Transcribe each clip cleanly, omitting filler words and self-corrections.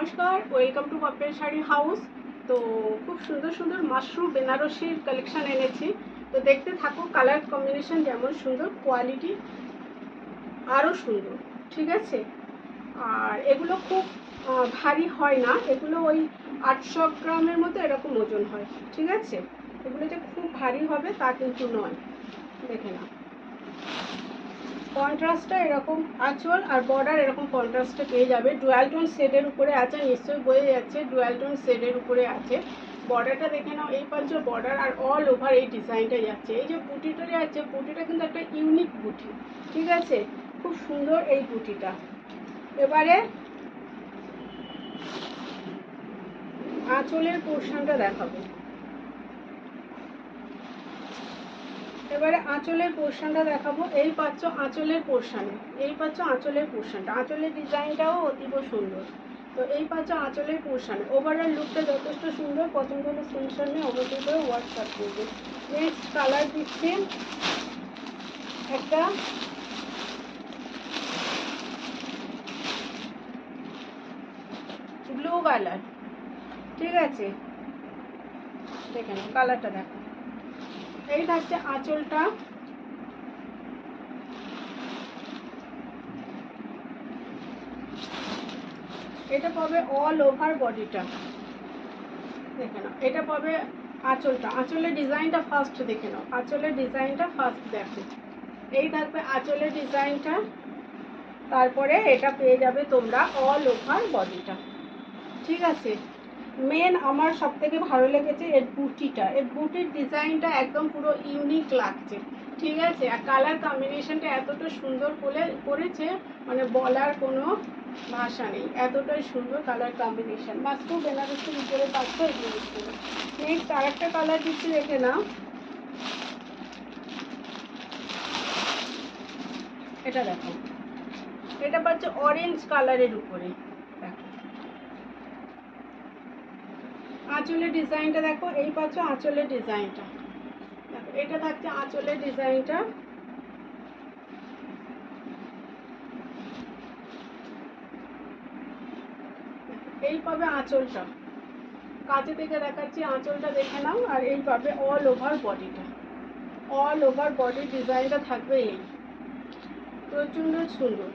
নমস্কার, welcome to পাপের sari house. তো খুব সুন্দর সুন্দর মাশরুম বেনারসির কালেকশন এনেছি। তো দেখতে থাকো, কালার কম্বিনেশন যেমন সুন্দর, কোয়ালিটি আরও সুন্দর। ঠিক আছে, আর এগুলো খুব ভারী হয় না, এগুলো ওই 800 গ্রামের মতো এরকম ওজন হয়। ঠিক আছে, এগুলো যে খুব ভারী হবে তা কিন্তু নয়। দেখে না, কন্ট্রাস্টটা এরকম, আঁচল আর বর্ডার এরকম কন্ট্রাস্টে পেয়ে যাবে। ডুয়াল টোন শেডের উপরে আছে, নিশ্চয়ই বোঝা যাচ্ছে ডুয়াল টোন শেডের উপরে আছে। বর্ডারটা দেখে নাও, এই পাঁচ বর্ডার আর অল ওভার এই ডিজাইনটা যাচ্ছে। এই যে বুটিটা যাচ্ছে, বুটিটা কিন্তু একটা ইউনিক বুটি। ঠিক আছে, খুব সুন্দর এই বুটিটা। এবারে আঁচলের পোর্শনটা দেখাবো। এবারে আঁচলের পোর্শনটা দেখাবো। এই পাচ্ছ আঁচলের পোর্শনে, এই পাচ্ছ আঁচলের পোর্শনটা, আঁচলের ডিজাইনটাও অতীব সুন্দর। তো এই পাচ্ছ আঁচলের পোর্শনে। ওভারঅল লুকটা যথেষ্ট সুন্দর। পছন্দ হলে স্ক্রিনশট নিয়ে অবশ্যই করে হোয়াটসঅ্যাপ করবে। নেক্সট কালার দিচ্ছি একটা ব্লু কালার। ঠিক আছে, দেখে নাও কালারটা দেখো। এই থাকছে আঁচলটা। এটা পাবে অল ওভার বডিটা। দেখে নাও, এটা পাবে আঁচলটা। আঁচলের ডিজাইনটা ফার্স্ট দেখে নাও, আঁচলের ডিজাইনটা ফার্স্ট দেখো। এই থাকবে আঁচলের ডিজাইনটা, তারপরে এটা পেয়ে যাবে তোমরা অল ওভার বডিটা। ঠিক আছে, মেন আমার সব থেকে ভালো লেগেছে এর বুটিটা। এর বুটির ডিজাইনটা একদম পুরো ইউনিক লাগছে। ঠিক আছে, আর কালার কম্বিনেশনটা এতটা সুন্দর করেছে, মানে বলার কোনো ভাষা নেই, এতটাই সুন্দর কালার কম্বিনেশন। মাস্টু বেনারসির উপরে পাচ্ছ এই জিনিসগুলো। নেক্সট আর একটা কালার দিচ্ছি, দেখে নাও। এটা দেখো, এটা পাচ্ছে অরেঞ্জ কালারের উপরে। দেখো আঁচলের ডিজাইনটা দেখো, এই পাচ্ছ আঁচলের ডিজাইনটা দেখো। এটা থাকছে আঁচলের ডিজাইনটা। এই পাবে আঁচলটা, কাছে থেকে দেখাচ্ছি, আঁচলটা দেখে নাও। আর এই পাবে অল ওভার বডিটা, অল ওভার বডির ডিজাইনটা থাকবে এই। প্রচণ্ড সুন্দর,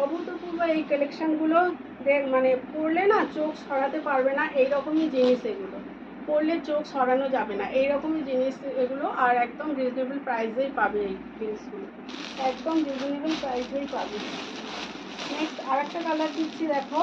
অভূতপূর্ব এই কালেকশানগুলো। মানে পরলে না চোখ সরাতে পারবে না, এইরকমই জিনিস এগুলো। পরলে চোখ সরানো যাবে না, এইরকমই জিনিস এগুলো। আর একদম রিজনেবল প্রাইসেই পাবে এই জিনিসগুলো, একদম রিজনেবল প্রাইসেই পাবে। নেক্সট আর একটা কালার দিচ্ছি, দেখো।